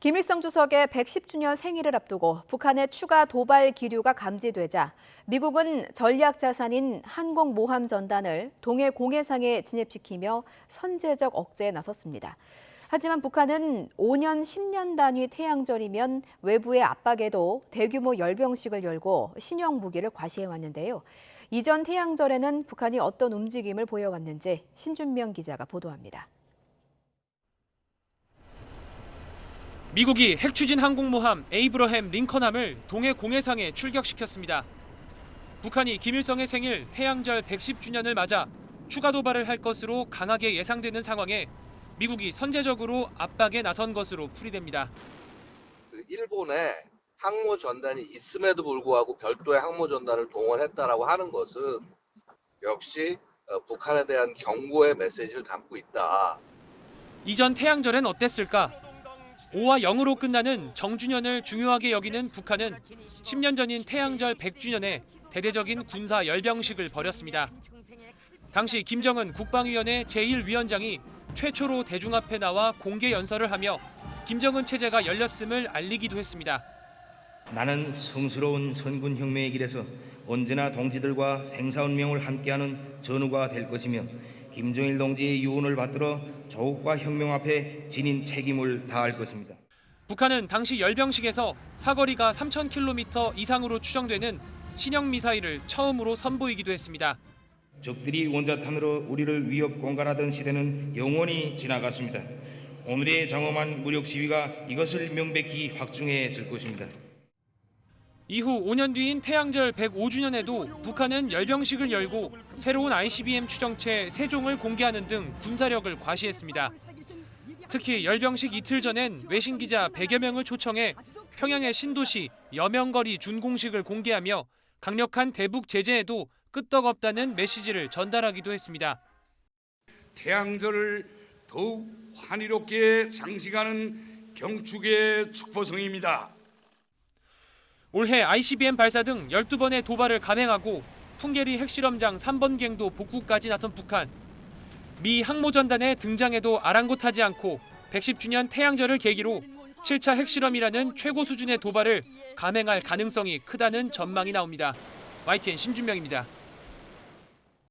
김일성 주석의 110주년 생일을 앞두고 북한의 추가 도발 기류가 감지되자 미국은 전략 자산인 항공모함 전단을 동해 공해상에 진입시키며 선제적 억제에 나섰습니다. 하지만 북한은 5년, 10년 단위 태양절이면 외부의 압박에도 대규모 열병식을 열고 신형 무기를 과시해왔는데요. 이전 태양절에는 북한이 어떤 움직임을 보여왔는지 신준명 기자가 보도합니다. 미국이 핵추진 항공모함 에이브러햄 링컨함을 동해 공해상에 출격시켰습니다. 북한이 김일성의 생일 태양절 110주년을 맞아 추가 도발을 할 것으로 강하게 예상되는 상황에 미국이 선제적으로 압박에 나선 것으로 풀이됩니다. 일본에 항모 전단이 있음에도 불구하고 별도의 항모 전단을 동원했다라고 하는 것은 역시 북한에 대한 경고의 메시지를 담고 있다. 이전 태양절엔 어땠을까? 5와 0으로 끝나는 정주년을 중요하게 여기는 북한은 10년 전인 태양절 100주년에 대대적인 군사 열병식을 벌였습니다. 당시 김정은 국방위원회 제1위원장이 최초로 대중 앞에 나와 공개 연설을 하며 김정은 체제가 열렸음을 알리기도 했습니다. 나는 성스러운 선군혁명의 길에서 언제나 동지들과 생사운명을 함께하는 전우가 될 것이며 김정일 동지의 유언을 받들어 조국과 혁명 앞에 지닌 책임을 다할 것입니다. 북한은 당시 열병식에서 사거리가 3,000km 이상으로 추정되는 신형 미사일을 처음으로 선보이기도 했습니다. 적들이 원자탄으로 우리를 위협 공갈하던 시대는 영원히 지나갔습니다. 오늘의 장엄한 무력 시위가 이것을 명백히 확증해 줄 것입니다. 이후 5년 뒤인 태양절 105주년에도 북한은 열병식을 열고 새로운 ICBM 추정체 3종을 공개하는 등 군사력을 과시했습니다. 특히 열병식 이틀 전엔 외신 기자 100여 명을 초청해 평양의 신도시 여명거리 준공식을 공개하며 강력한 대북 제재에도 끄떡없다는 메시지를 전달하기도 했습니다. 태양절을 더욱 환희롭게 장식하는 경축의 축포성입니다. 올해 ICBM 발사 등 12번의 도발을 감행하고 풍계리 핵실험장 3번갱도 복구까지 나선 북한. 미 항모전단의 등장에도 아랑곳하지 않고 110주년 태양절을 계기로 7차 핵실험이라는 최고 수준의 도발을 감행할 가능성이 크다는 전망이 나옵니다. YTN 신준명입니다.